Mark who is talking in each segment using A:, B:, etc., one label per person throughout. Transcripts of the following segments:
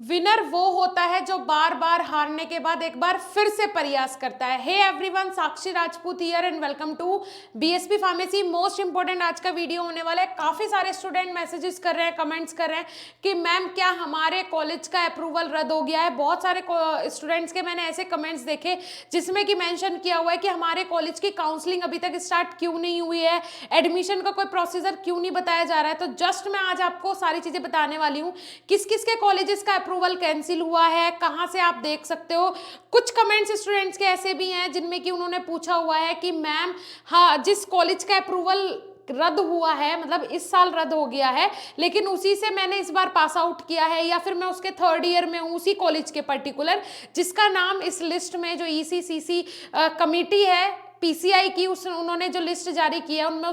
A: Winner वो होता है जो बार बार हारने के बाद एक बार फिर से प्रयास करता है। Hey everyone, Sakshi Rajput here and welcome to BSP pharmacy. Most important आज का वीडियो होने वाला है। काफी सारे स्टूडेंट मैसेजेस कर रहे हैं, कमेंट्स कर रहे हैं कि मैम क्या हमारे कॉलेज का अप्रूवल रद्द हो गया है। बहुत सारे स्टूडेंट्स के मैंने ऐसे कमेंट्स देखे जिसमें कि मेंशन किया हुआ है कि हमारे कॉलेज की काउंसलिंग अभी तक स्टार्ट क्यों नहीं हुई है, एडमिशन का कोई प्रोसीजर क्यों नहीं बताया जा रहा है। तो जस्ट मैं आज आपको सारी चीजें बताने वाली हूँ, किस किस के कॉलेजेस का अप्रूवल कैंसिल हुआ है, कहां से आप देख सकते हो। कुछ कमेंट्स स्टूडेंट्स के ऐसे भी हैं जिनमें कि उन्होंने पूछा हुआ है कि मैम हाँ, जिस कॉलेज का अप्रूवल रद्द हुआ है, मतलब इस साल रद्द हो गया है, लेकिन उसी से मैंने इस बार पास आउट किया है, या फिर मैं उसके थर्ड ईयर में हूँ उसी कॉलेज के पर्टिकुलर, जिसका नाम इस लिस्ट में जो ईसीसीसी कमिटी है पीसीआई की, उस उन्होंने जो लिस्ट जारी की है उनमें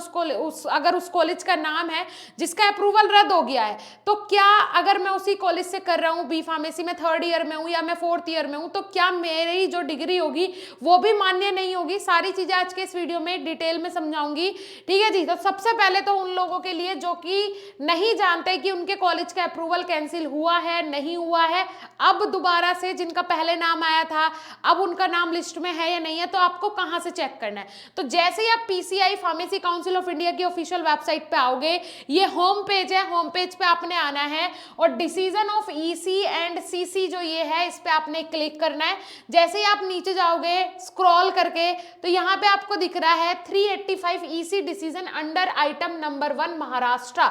A: अगर उस कॉलेज का नाम है जिसका अप्रूवल रद्द हो गया है, तो क्या अगर मैं उसी कॉलेज से कर रहा हूँ बी फार्मेसी में, थर्ड ईयर में हूँ या मैं फोर्थ ईयर में हूँ, तो क्या मेरी जो डिग्री होगी वो भी मान्य नहीं होगी। सारी चीजें आज के इस वीडियो में डिटेल में समझाऊंगी, ठीक है जी। तो सबसे पहले तो उन लोगों के लिए जो कि नहीं जानते कि उनके कॉलेज का अप्रूवल कैंसिल हुआ है नहीं हुआ है, अब दोबारा से जिनका पहले नाम आया था अब उनका नाम लिस्ट में है या नहीं है, तो आपको कहां से चेक करना है। तो जैसे ही आप PCI pharmacy council of India की ऑफिशियल वेबसाइट पे आओगे, ये होम पेज है, होम पेज पे आपने आना है और decision of EC and CC जो ये है इस पे आपने क्लिक करना है। जैसे ही आप नीचे जाओगे स्क्रॉल करके, तो यहाँ पे आपको दिख रहा है 385 EC decision under item number 1 Maharashtra.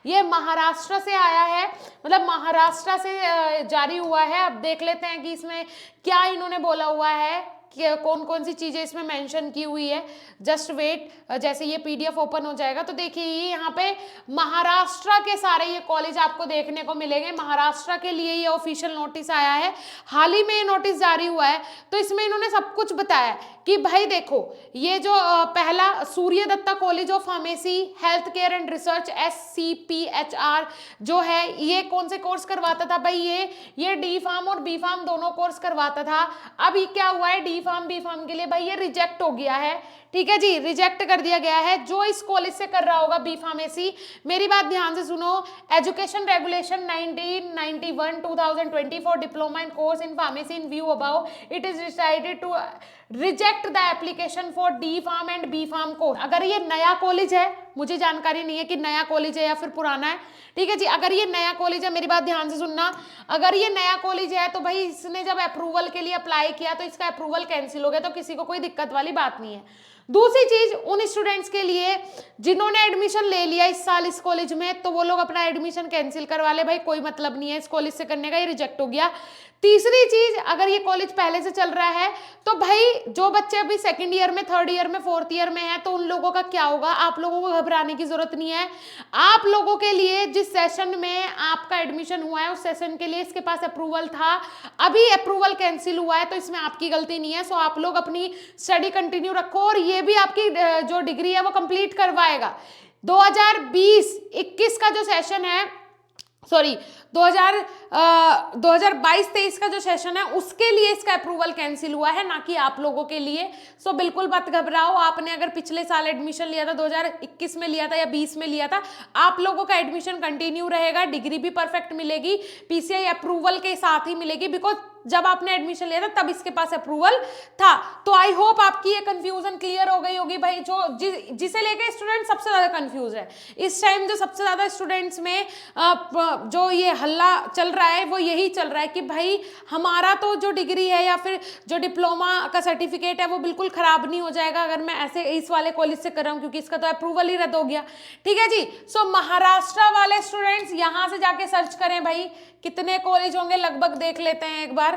A: ये महाराष्ट्र से आया है, मतलब महाराष्ट्र से जारी हुआ है। अब देख लेते हैं कि इसमें क्या इन्होंने बोला हुआ है, कि कौन कौन सी चीजें इसमें मेंशन की हुई है। जस्ट वेट, जैसे ये पीडीएफ ओपन हो जाएगा तो देखिए ये यहाँ पे महाराष्ट्र के सारे ये कॉलेज आपको देखने को मिलेंगे। महाराष्ट्र के लिए ये ऑफिशियल नोटिस आया है, हाल ही में ये नोटिस जारी हुआ है। तो इसमें इन्होंने सब कुछ बताया कि भाई देखो, ये जो पहला Surya Datta college of pharmacy health care and research SCPHR जो है, ये कौन से कोर्स करवाता था भाई, ये डी फार्म और बी फार्म दोनों कोर्स करवाता था। अब ये क्या हुआ है, डी फार्म बी फार्म के लिए भाई ये रिजेक्ट हो गया है, ठीक है जी, रिजेक्ट कर दिया गया है। जो इस कॉलेज से कर रहा होगा बी फार्मेसी, मेरी बात ध्यान से सुनो, education regulation 1991 2024 diploma in course in pharmacy in view about it is decided to reject the application for D pharm and B pharm course. अगर ये नया कॉलेज है, मुझे जानकारी नहीं है कि नया कॉलेज है या फिर पुराना है, ठीक है जी। अगर ये नया कॉलेज है, मेरी बात ध्यान से सुनना, अगर ये नया कॉलेज है तो भाई इसने जब अप्रूवल के लिए अप्लाई किया तो इसका अप्रूवल कैंसिल हो गया, तो किसी को कोई दिक्कत वाली बात नहीं है। दूसरी चीज, उन स्टूडेंट्स के लिए जिन्होंने एडमिशन ले लिया इस साल इस कॉलेज में, तो वो लोग अपना एडमिशन कैंसिल करवा ले, भाई कोई मतलब नहीं है इस कॉलेज से करने का, ये रिजेक्ट हो गया। तीसरी चीज, अगर ये कॉलेज पहले से चल रहा है तो भाई जो बच्चे अभी सेकंड ईयर में, थर्ड ईयर में, फोर्थ ईयर में है, तो उन लोगों का क्या होगा। आप लोगों को घबराने की जरूरत नहीं है। आप लोगों के लिए जिस सेशन में आपका एडमिशन हुआ है उस सेशन के लिए इसके पास अप्रूवल था, अभी अप्रूवल कैंसिल हुआ है, तो इसमें आपकी गलती नहीं है। सो आप लोग अपनी स्टडी कंटिन्यू रखो और ये भी आपकी जो डिग्री है वो कंप्लीट करवाएगा। 2020-21 का जो सेशन है, सॉरी 2022-23 का जो सेशन है उसके लिए इसका अप्रूवल कैंसिल हुआ है, ना कि आप लोगों के लिए। सो बिल्कुल मत घबराओ। आपने अगर पिछले साल एडमिशन लिया था, 2021 में लिया था या 20 में लिया था, आप लोगों का एडमिशन कंटिन्यू रहेगा, डिग्री भी परफेक्ट मिलेगी, पीसीआई अप्रूवल के साथ ही मिलेगी, बिकॉज जब आपने एडमिशन लिया था तब इसके पास अप्रूवल था। तो आई होप आपकी ये कंफ्यूजन क्लियर हो गई होगी भाई। जिसे लेके स्टूडेंट सबसे ज्यादा कंफ्यूज है इस टाइम, जो सबसे ज्यादा स्टूडेंट्स में जो ये हल्ला चल रहा है वो यही चल रहा है कि भाई हमारा तो जो डिग्री है या फिर जो डिप्लोमा का सर्टिफिकेट है वो बिल्कुल खराब नहीं हो जाएगा अगर मैं ऐसे इस वाले कॉलेज से कर रहा हूँ, क्योंकि इसका तो अप्रूवल ही रद्द हो गया, ठीक है जी। सो महाराष्ट्र वाले स्टूडेंट्स यहाँ से जाके सर्च करें भाई, कितने कॉलेज होंगे लगभग देख लेते हैं एक बार,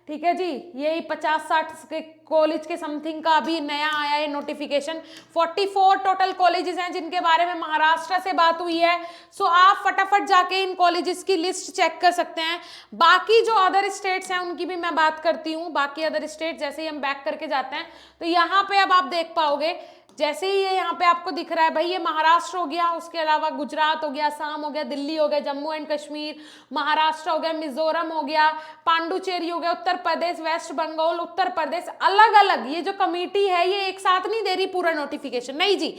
A: ठीक है जी। यही 50-60 के कॉलेज के समथिंग का अभी नया आया है नोटिफिकेशन। 44 टोटल कॉलेजेस हैं जिनके बारे में महाराष्ट्र से बात हुई है। सो आप फटाफट जाके इन कॉलेजेस की लिस्ट चेक कर सकते हैं। बाकी जो अदर स्टेट्स हैं उनकी भी मैं बात करती हूँ। बाकी अदर स्टेट जैसे ही हम बैक करके जाते हैं तो यहाँ पे अब आप देख पाओगे, जैसे ही ये यहाँ पे आपको दिख रहा है भाई, ये महाराष्ट्र हो गया, उसके अलावा गुजरात हो गया, असम हो गया, दिल्ली हो गया, जम्मू एंड कश्मीर, महाराष्ट्र हो गया, मिजोरम हो गया, पांडुचेरी हो गया, उत्तर प्रदेश, वेस्ट बंगाल, उत्तर प्रदेश, अलग अलग। ये जो कमेटी है ये एक साथ नहीं दे रही पूरा नोटिफिकेशन, नहीं जी,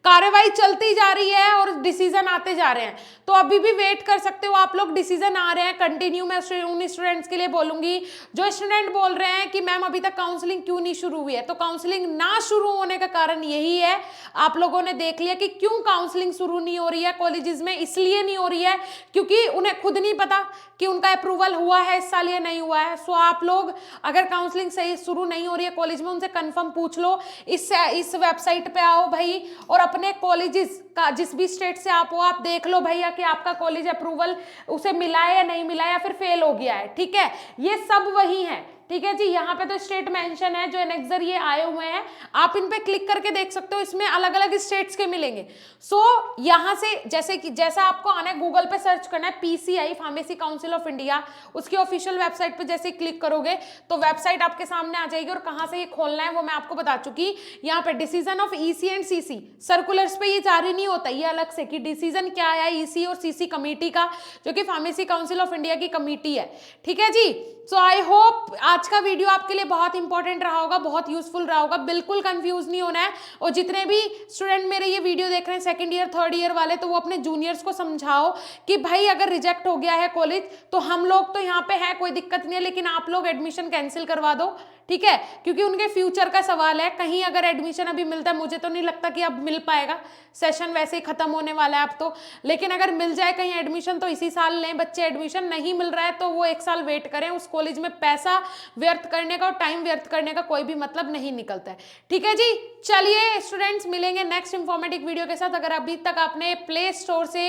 A: कार्रवाई चलती जा रही है और डिसीजन आते जा रहे हैं, तो अभी भी वेट कर सकते हो आप लोग, डिसीजन आ रहे हैं कंटिन्यू। मैं उन स्टूडेंट्स के लिए बोलूंगी जो स्टूडेंट बोल रहे हैं कि मैम अभी तक काउंसलिंग क्यों नहीं शुरू हुई है, तो काउंसलिंग ना शुरू होने का कारण यही है, आप लोगों ने देख लिया कि क्यों काउंसलिंग शुरू नहीं हो रही है कॉलेजेस में, इसलिए नहीं हो रही है क्योंकि उन्हें खुद नहीं पता कि उनका अप्रूवल हुआ है इस साल या नहीं हुआ है। सो आप लोग अगर काउंसलिंग सही शुरू नहीं हो रही है कॉलेज में, उनसे कंफर्म पूछ लो, इस वेबसाइट पे आओ भाई और अपने कॉलेजेस का जिस भी स्टेट से आप हो आप देख लो भैया कि आपका कॉलेज अप्रूवल उसे मिला है या नहीं मिला है या फिर फेल हो गया है, ठीक है, ये सब वही है, ठीक है जी। यहाँ पे तो स्टेट मेंशन है, जो एनेक्सर ये आए हुए हैं आप इन पे क्लिक करके देख सकते हो, इसमें अलग अलग स्टेट्स के मिलेंगे। सो यहाँ से जैसा आपको आना है, गूगल पे सर्च करना है PCI pharmacy council of India, उसकी ऑफिशियल वेबसाइट पे जैसे क्लिक करोगे तो वेबसाइट आपके सामने आ जाएगी, और कहाँ से ये खोलना है वो मैं आपको बता चुकी। यहाँ पे decision of EC and CC circulars पे ये जारी नहीं होता, ये अलग से कि डिसीजन क्या आया EC और CC कमेटी का, जो कि फार्मेसी काउंसिल ऑफ इंडिया की कमेटी है, ठीक है जी। सो आई होप आज का वीडियो आपके लिए बहुत इंपॉर्टेंट रहा होगा, बहुत यूजफुल रहा होगा, बिल्कुल कंफ्यूज नहीं होना है। और जितने भी स्टूडेंट मेरे ये वीडियो देख रहे हैं सेकंड ईयर थर्ड ईयर वाले, तो वो अपने जूनियर्स को समझाओ कि भाई अगर रिजेक्ट हो गया है कॉलेज तो हम लोग तो यहाँ पे हैं, कोई दिक्कत नहीं है, लेकिन आप लोग एडमिशन कैंसिल करवा दो, ठीक है, क्योंकि उनके फ्यूचर का सवाल है। कहीं अगर एडमिशन अभी मिलता है, मुझे तो नहीं लगता कि अब मिल पाएगा, सेशन वैसे ही खत्म होने वाला है अब तो, लेकिन अगर मिल जाए कहीं एडमिशन तो इसी साल लें बच्चे, एडमिशन नहीं मिल रहा है तो वो एक साल वेट करें, उस कॉलेज में पैसा व्यर्थ करने का और टाइम व्यर्थ करने का कोई भी मतलब नहीं निकलता है, ठीक है जी। चलिए स्टूडेंट्स, मिलेंगे नेक्स्ट इंफॉर्मेटिव वीडियो के साथ। अगर अभी तक आपने प्ले स्टोर से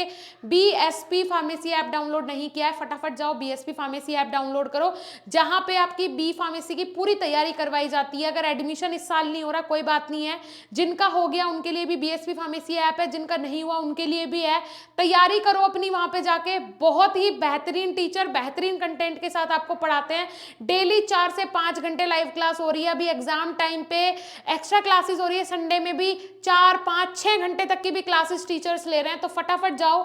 A: BSP फार्मेसी ऐप डाउनलोड नहीं किया है, फटाफट जाओ BSP फार्मेसी ऐप डाउनलोड करो, जहां पे आपकी B फार्मेसी की पूरी तैयारी करवाई जाती है। अगर एडमिशन इस साल नहीं हो रहा कोई बात नहीं है, जिनका हो गया उनके लिए भी BSP फार्मेसी ऐप है, जिनका नहीं हुआ उनके लिए भी है, तैयारी करो अपनी वहां पे जाके। बहुत ही बेहतरीन टीचर बेहतरीन कंटेंट के साथ आपको पढ़ाते हैं, डेली 4 से 5 घंटे लाइव क्लास हो रही है, अभी एग्जाम टाइम पे एक्स्ट्रा क्लासेस हो रही है, संडे में भी 4 5 6 घंटे तक की भी क्लासेस टीचर्स ले रहे हैं। तो फटाफट जाओ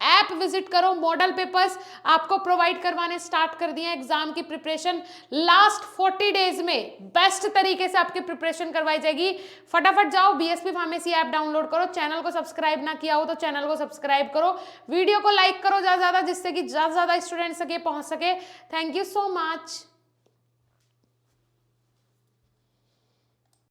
A: ऐप विजिट करो, मॉडल पेपर्स आपको प्रोवाइड करवाने स्टार्ट कर दिए, एग्जाम की प्रिपरेशन लास्ट 40 डेज में बेस्ट तरीके से आपकी प्रिपरेशन करवाई जाएगी। फटाफट जाओ BSP फार्मेसी ऐप डाउनलोड करो, चैनल को सब्सक्राइब ना किया हो तो चैनल को सब्सक्राइब करो, वीडियो को लाइक करो ज्यादा, जिससे कि ज्यादा स्टूडेंट्स तक ये पहुंच सके। Thank you so much.